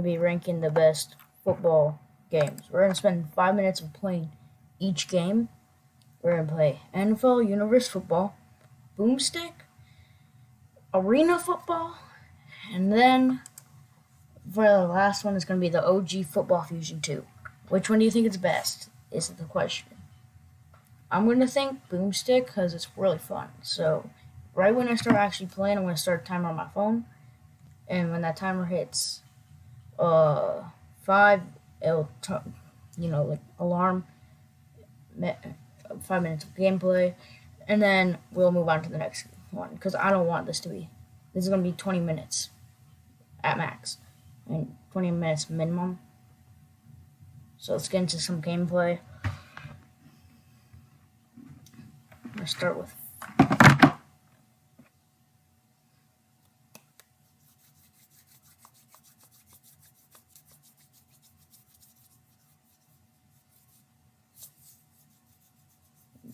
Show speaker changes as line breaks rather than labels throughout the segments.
to be ranking the best football games. We're going to spend 5 minutes of playing each game. We're going to play NFL Universe Football, Boomstick, Arena Football, and then for the last one, it's going to be the OG Football Fusion 2. Which one do you think is best? Is the question. I'm going to think Boomstick because it's really fun. So, right when I start actually playing, I'm going to start a timer on my phone. And when that timer hits 5, it'll, like alarm, 5 minutes of gameplay. And then we'll move on to the next one. Because I don't want this is going to be 20 minutes at max. And 20 minutes minimum. So let's get into some gameplay. I'm going to start with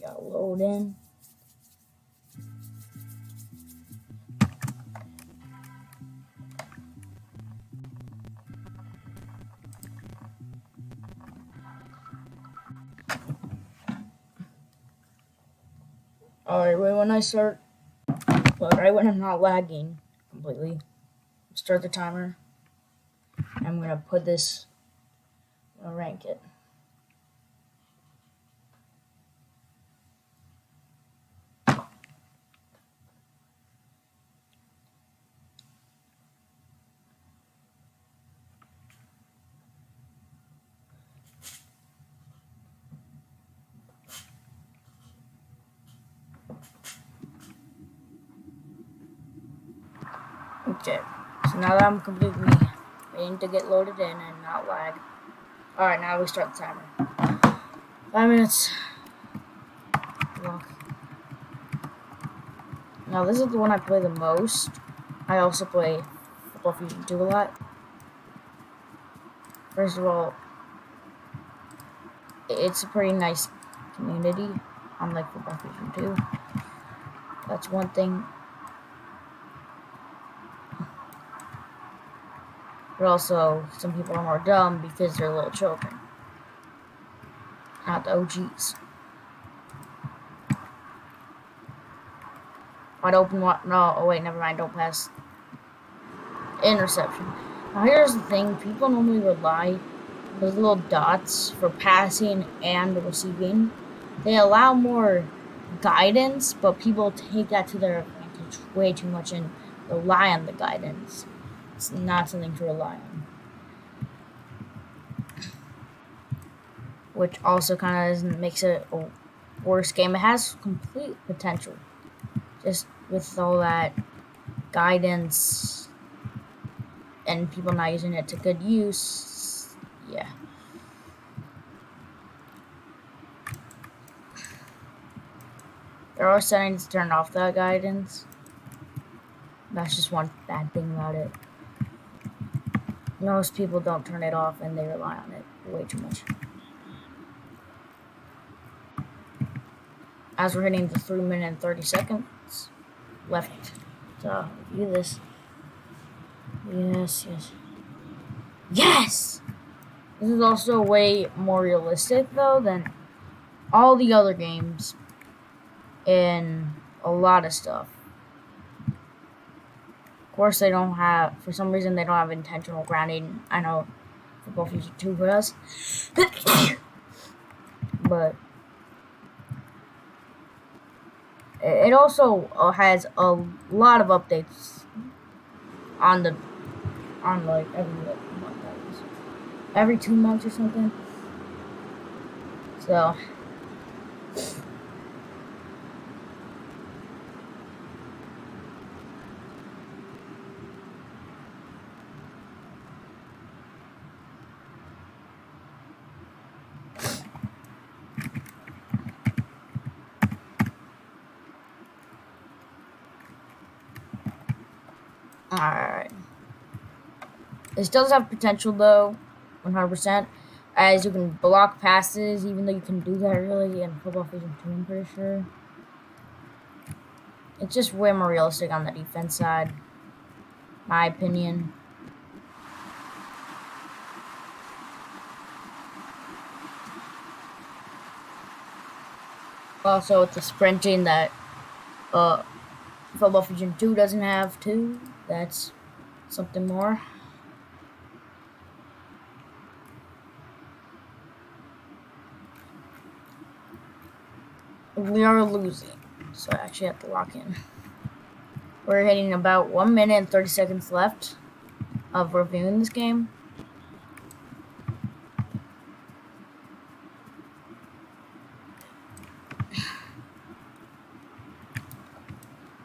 got load in. Alright, right when I start, right when I'm not lagging completely, start the timer. I'm going to put this, rank it. Okay, so now that I'm completely waiting to get loaded in and not lag. Alright, now we start the timer. 5 minutes. Now this is the one I play the most. I also play Football Fusion 2 a lot. First of all, it's a pretty nice community, unlike Football Fusion 2. That's one thing. But also, some people are more dumb because they're little children. Not the OGs. Wide open, no, oh wait, never mind, don't pass. Interception. Now here's the thing, people normally rely on those little dots for passing and receiving. They allow more guidance, but people take that to their advantage way too much and rely on the guidance. It's not something to rely on. Which also kind of makes it a worse game. It has complete potential. Just with all that guidance and people not using it to good use. Yeah. There are settings to turn off that guidance. That's just one bad thing about it. Most people don't turn it off and they rely on it way too much. As we're hitting the 3 minute and 30 seconds left to view this. Yes. Yes! This is also way more realistic though than all the other games in a lot of stuff. Of course, they don't have, for some reason, they don't have intentional grounding. I know Football Fusion 2 does. But it also has a lot of updates on like every 2 months or something. So alright. This does have potential though, 100%, as you can block passes, even though you can do that really in Football Fusion 2, I'm pretty sure. It's just way more realistic on the defense side, my opinion. Also, it's the sprinting that uh, Football Fusion 2 doesn't have too. That's something more. We are losing, so I actually have to lock in. We're hitting about 1 minute and 30 seconds left of reviewing this game.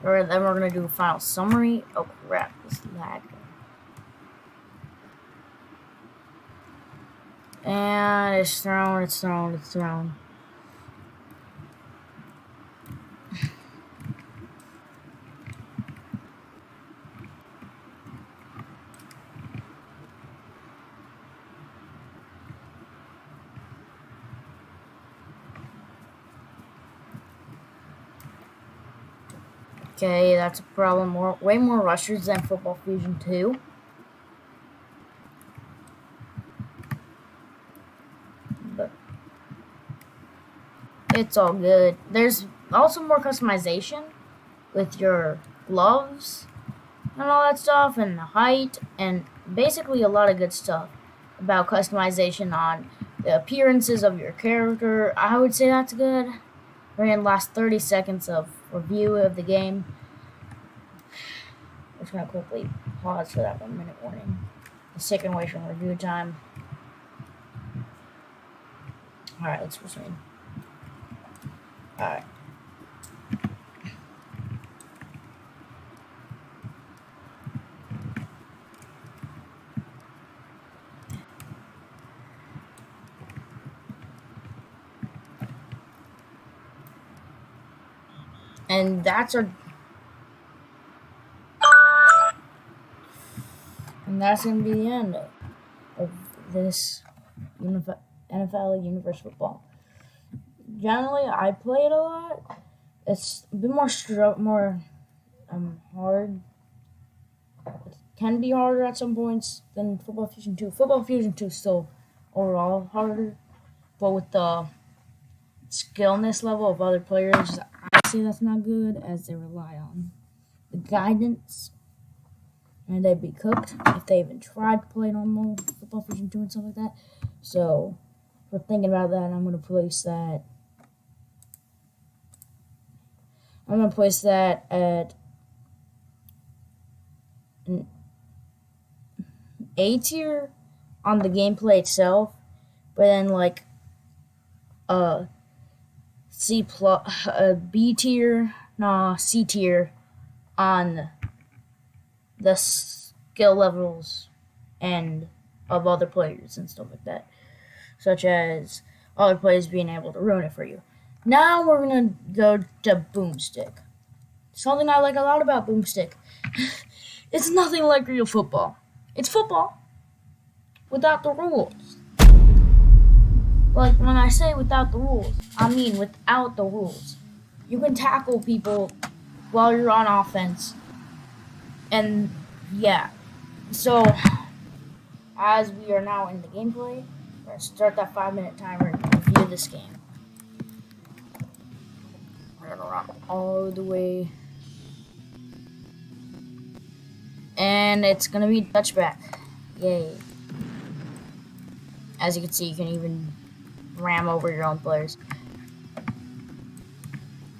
Then we're going to do a final summary. Oh crap, this lag. And it's thrown. Okay, that's a problem. Way more rushers than Football Fusion 2. But it's all good. There's also more customization with your gloves and all that stuff, and the height, and basically a lot of good stuff about customization on the appearances of your character. I would say that's good. We're in the last 30 seconds of review of the game. I'm just going to quickly pause for that 1 minute warning. It's taken away from review time. Alright, let's resume. Alright. And that's our... And that's going to be the end of this NFL Universe Football. Generally, I play it a lot. It's a bit more hard. It can be harder at some points than Football Fusion 2. Football Fusion 2 is still overall harder, but with the skillness level of other players, I say that's not good, as they rely on the guidance, and they'd be cooked if they even tried to play normal Football Fusion 2 and stuff like that. So, if we're thinking about that, I'm going to place that at an A tier on the gameplay itself, but then like C plus, B tier, C tier on the skill levels and of other players and stuff like that, such as other players being able to ruin it for you. Now we're gonna go to Boomstick. Something I like a lot about Boomstick. It's nothing like real football. It's football without the rules. Like, when I say without the rules, I mean without the rules. You can tackle people while you're on offense. And, yeah. So, as we are now in the gameplay, we're going to start that 5-minute timer and review this game. We're going to run all the way. And it's going to be touchback. Yay. As you can see, you can even ram over your own players.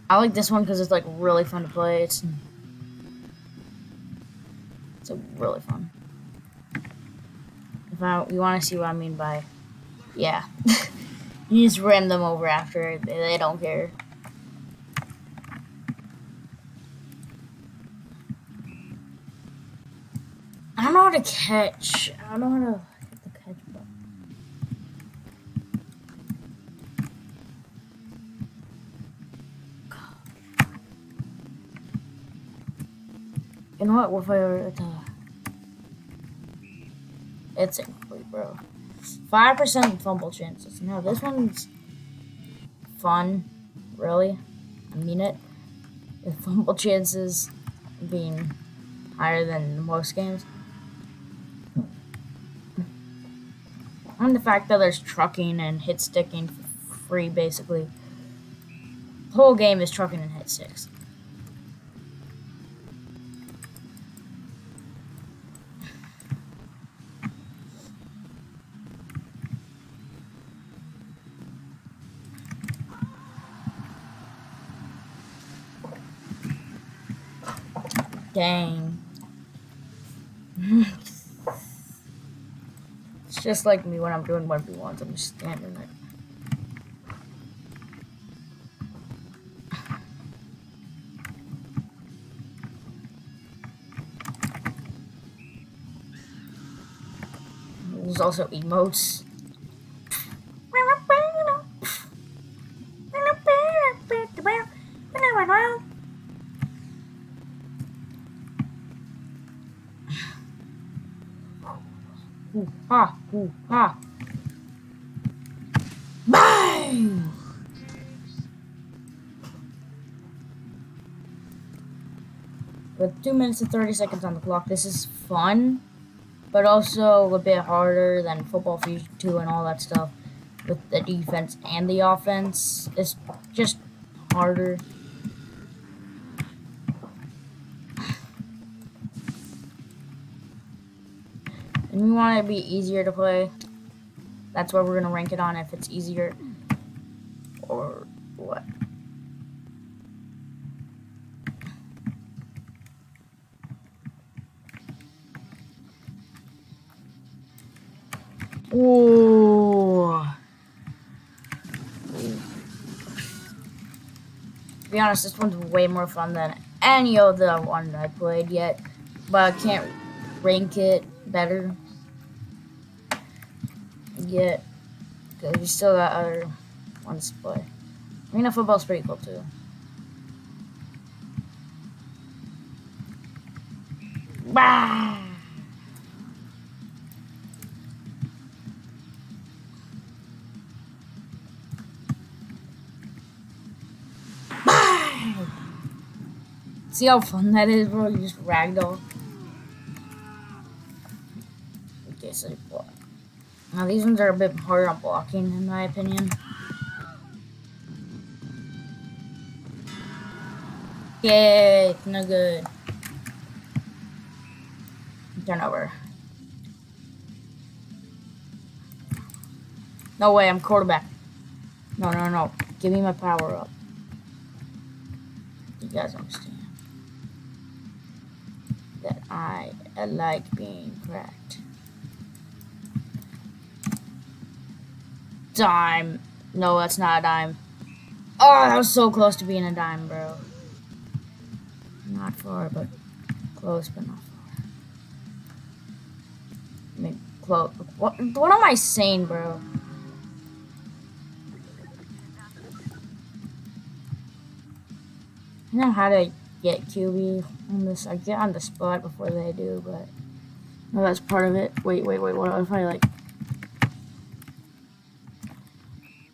I like this one because it's like really fun to play. It's really fun. You want to see what I mean by, yeah, you just ram them over after. They don't care. I don't know how to catch. I don't know how to hit the catch button. You know what? It's incomplete, bro. 5% fumble chances. Now this one's fun, really. I mean it. With fumble chances being higher than most games. And the fact that there's trucking and hit sticking for free, basically. The whole game is trucking and hit 6. Dang. It's just like me when I'm doing 1v1s. I'm just standing there. There's also emotes. Ooh, ha, ooh, ha. Bang! With 2 minutes and 30 seconds on the clock, this is fun, but also a bit harder than Football Fusion 2 and all that stuff. With the defense and the offense, it's just harder. And we want it to be easier to play. That's why we're going to rank it on, if it's easier or what. Ooh. To be honest, this one's way more fun than any of the ones I played yet, but I can't rank it better yet because we still got other ones to play. Arena football's pretty cool too. Bah! See how fun that is, bro? You just ragdoll. Okay, so block. Now these ones are a bit harder on blocking, in my opinion. Yay, no good. Turnover. No way, I'm quarterback. No, no, no. Give me my power up. You guys understand that I like being cracked. Dime. No, that's not a dime. Oh, that was so close to being a dime, bro. Not far, but close, but not far. I mean, close. What am I saying, bro? I know how to get QB on this. I get on the spot before they do, but no, that's part of it. Wait. What if I like?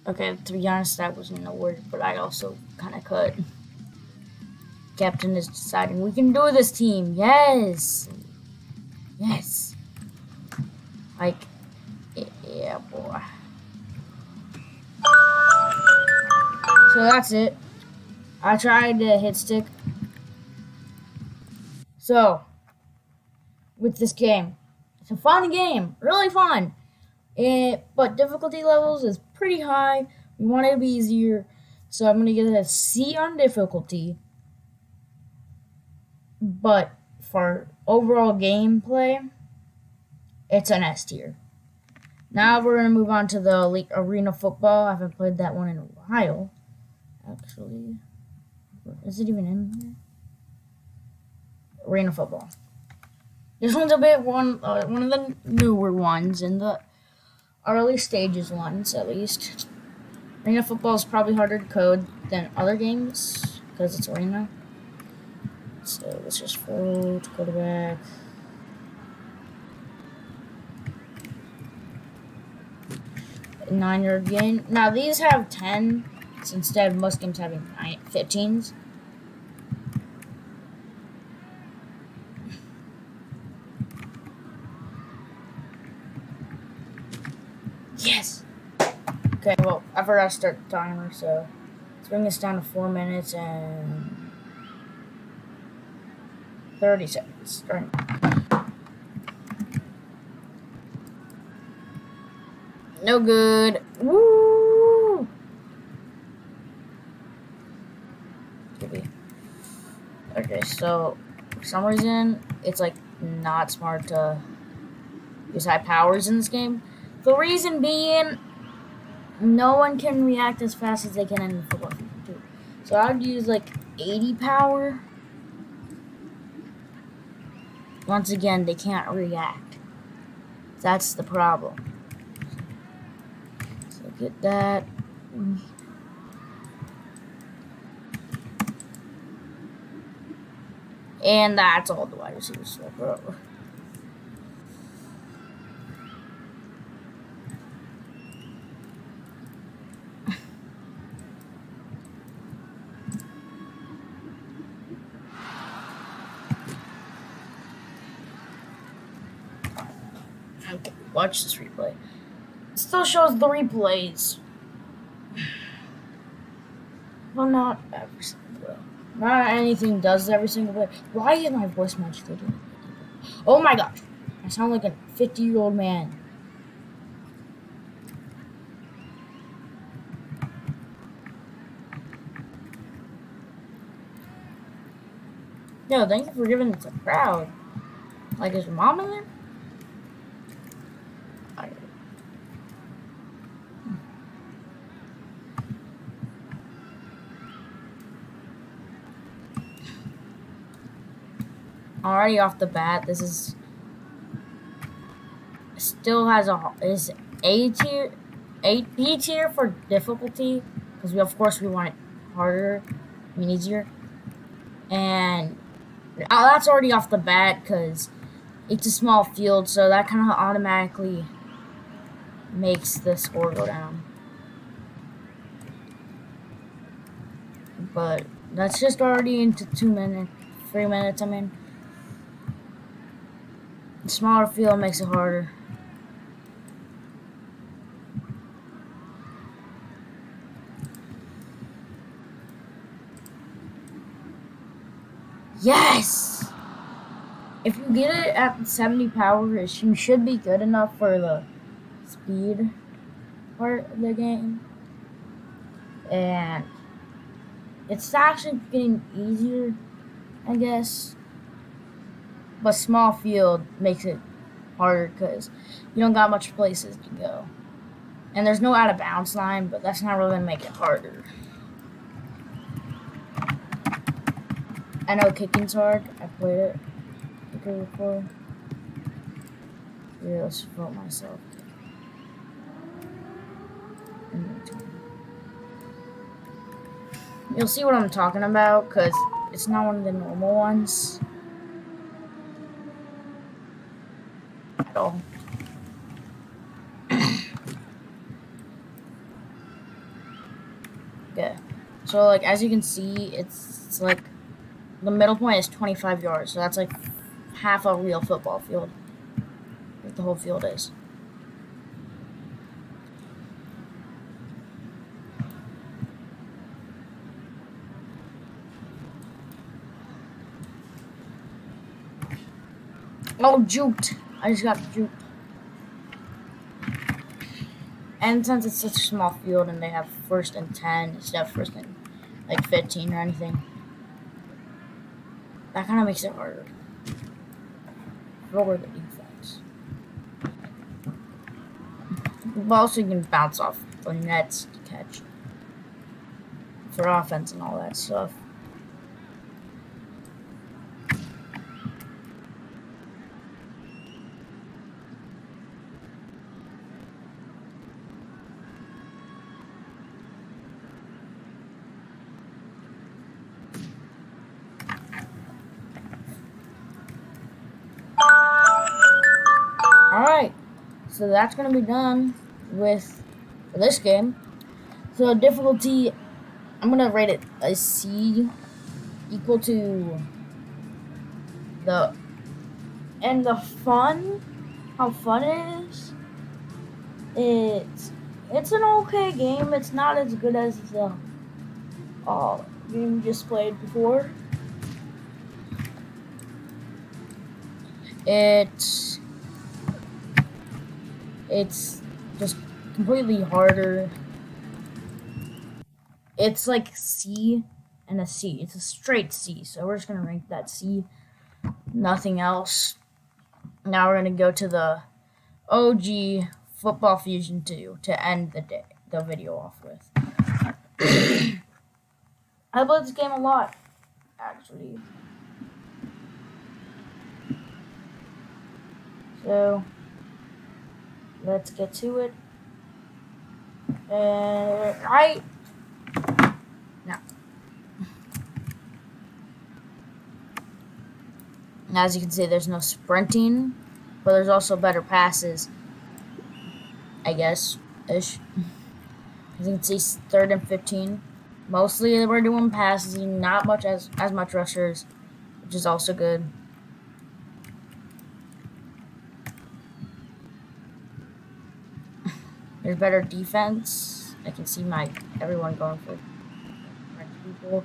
Okay, to be honest, that wasn't a word, but I also kind of cut. Captain is deciding we can do this, team. Yes. Yes. Like, yeah, boy. So that's it. I tried to hit stick. So, with this game, it's a fun game. Really fun. But difficulty levels is pretty high. We want it to be easier. So I'm going to give it a C on difficulty. But for overall gameplay, it's an S tier. Now we're going to move on to the arena football. I haven't played that one in a while, actually. Is it even in here? Arena football. This one's a bit one of the newer ones in the early stages ones, at least. Arena football is probably harder to code than other games because it's arena. So let's just fold quarterback. A 9-yard gain. Now these have 10 instead of most games having 15s. Yes. Okay, well, I forgot to start the timer, so Let's bring this down to 4 minutes and 30 seconds. Starting. No good. Woo! Okay, so for some reason it's like not smart to use high powers in this game. The reason being, no one can react as fast as they can in football. So I would use like 80 power. Once again, they can't react. That's the problem. So get that. And that's all the wide receivers. Bro. Okay, watch this replay. It still shows the replays. Well, not every single play. Not anything does every single play. Why is my voice match fading? Oh my gosh. I sound like a 50-year-old man. Yo, thank you for giving it to the crowd. Like, is your mom in there? Already off the bat, this is still has is B tier for difficulty, because of course we want it harder, easier, and that's already off the bat because it's a small field, so that kind of automatically makes the score go down. But that's just already into 3 minutes. I mean. Smaller field makes it harder. Yes! If you get it at 70 power, you should be good enough for the speed part of the game. And it's actually getting easier, I guess. But small field makes it harder because you don't got much places to go. And there's no out of bounds line, but that's not really going to make it harder. I know kicking's hard. I played it before. Yeah, let's vote myself. You'll see what I'm talking about because it's not one of the normal ones. Okay, so like as you can see, it's like the middle point is 25 yards, so that's like half a real football field. Like the whole field is. Oh, juked! I just got juked. And since it's such a small field and they have 1st and 10 instead of 1st and like 15 or anything, that kind of makes it harder. Lower the defense. But also you can bounce off the nets to catch for offense and all that stuff. Alright, so that's going to be done with this game. So difficulty, I'm going to rate it a C, equal to the, and the fun, how fun it is, it's an okay game. It's not as good as the game we just played before. It's just completely harder. It's like C and a C. It's a straight C, so we're just gonna rank that C. Nothing else. Now we're gonna go to the OG Football Fusion 2 to end the video off with. I played this game a lot, actually. So let's get to it. Right now. As you can see, there's no sprinting, but there's also better passes, I guess, ish. As you can see, 3rd and 15. Mostly we're doing passes, not much as much rushers, which is also good. There's better defense. I can see everyone going for people.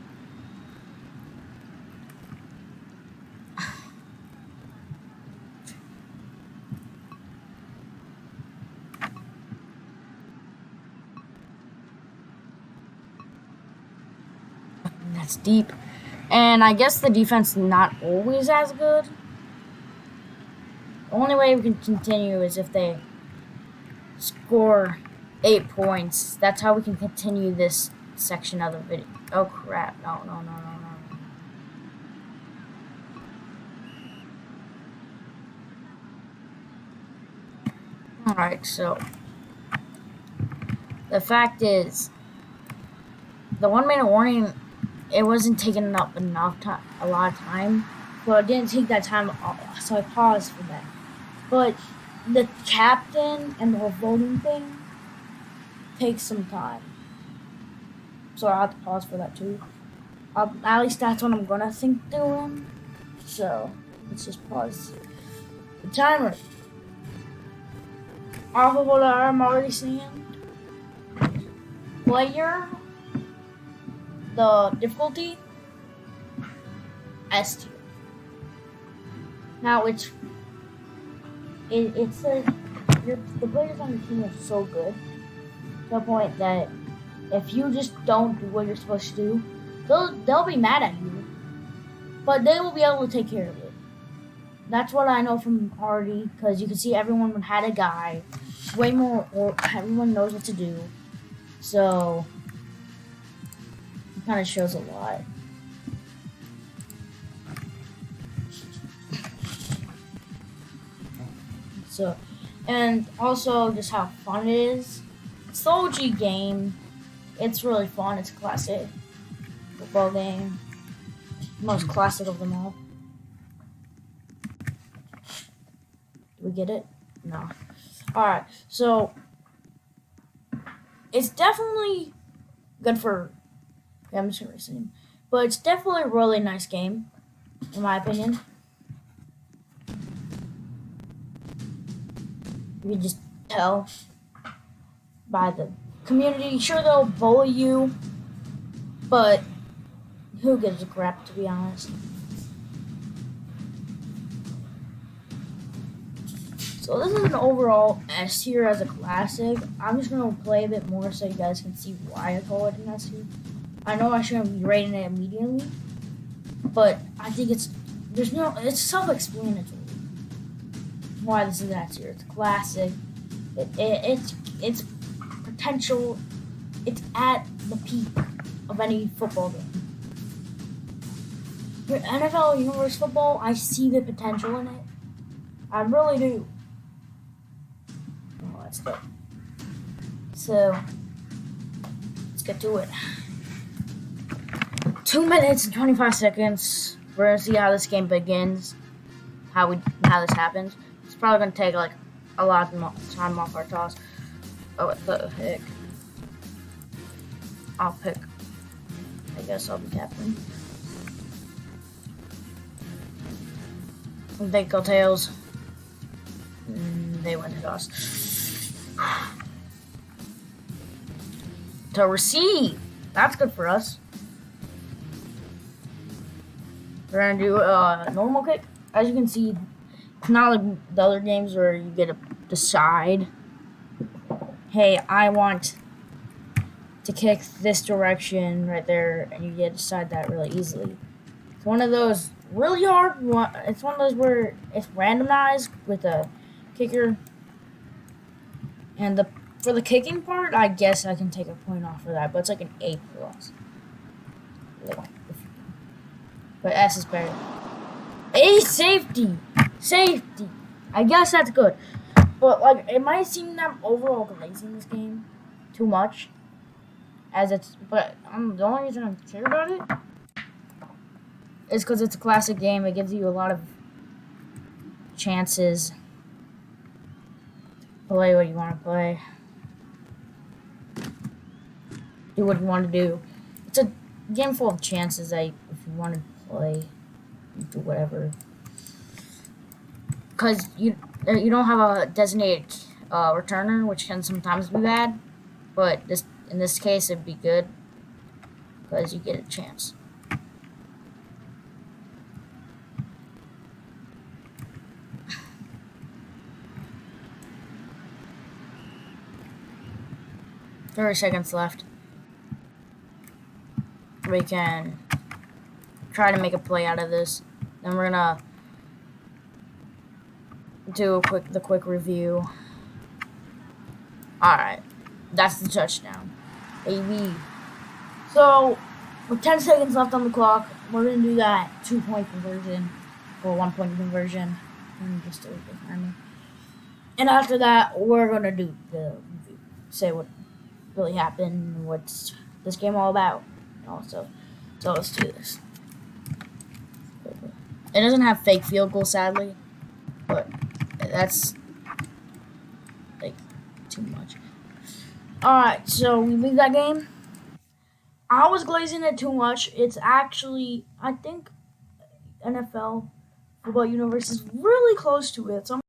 That's deep. And I guess the defense is not always as good. The only way we can continue is if they score 8 points. That's how we can continue this section of the video. Oh crap. No. Alright, so the fact is, the 1 minute warning, it wasn't taking up a lot of time, so it didn't take that time, so I paused for that. But the captain and the whole voting thing takes some time, so I have to pause for that too. At least that's what I'm gonna think doing. So let's just pause the timer. Off of what I'm already seeing. Player, the difficulty, S tier. Now it's the players on your team are so good to the point that if you just don't do what you're supposed to do, they'll be mad at you, but they will be able to take care of it. That's what I know from already, because you can see everyone had a guy, way more, or everyone knows what to do, so it kind of shows a lot. So, and also just how fun it is. It's the OG game. It's really fun. It's a classic football game. Most classic of them all. Do we get it? No. Alright, so it's definitely good for amateur racing, but it's definitely a really nice game, in my opinion. You can just tell by the community. Sure, they'll bully you, but who gives a crap, to be honest? So this is an overall S tier as a classic. I'm just gonna play a bit more so you guys can see why I call it an S tier. I know I shouldn't be rating it immediately, but I think it's self-explanatory why this is an S tier. It's classic. It's potential. It's at the peak of any football game. For NFL Universe Football, I see the potential in it. I really do. Oh, that's good. So let's get to it. 2 minutes and 25 seconds. We're gonna see how this game begins. How this happens. It's probably gonna take like a lot of time off our toss. Oh, what the heck? I'll pick. I guess I'll be captain. They go tails. They went to toss. To receive. That's good for us. We're gonna do a normal kick. As you can see, it's not like the other games where you get to decide, hey, I want to kick this direction right there, and you get to decide that really easily. It's one of those really hard. It's one of those where it's randomized with a kicker, and for the kicking part, I guess I can take a point off for that, but it's like an A plus. But S is better. A safety. I guess that's good. But like it might seem that I'm overall glazing this game too much. But the only reason I'm care about it is because it's a classic game. It gives you a lot of chances. Play what you want to play. Do what you want to do. It's a game full of chances that if you want to play, you do whatever. Because you don't have a designated returner, which can sometimes be bad. But in this case, it'd be good because you get a chance. Thirty seconds left. We can try to make a play out of this. Then we're gonna do the quick review. All right, that's the touchdown, baby. So with 10 seconds left on the clock, we're gonna do that 2-point conversion or 1-point conversion, and just and after that, we're gonna do the review, say what really happened, what's this game all about, also. So let's do this. It doesn't have fake field goal, sadly, but that's like too much. Alright, so we leave that game. I was glazing it too much. It's actually, I think NFL Football Universe is really close to it. So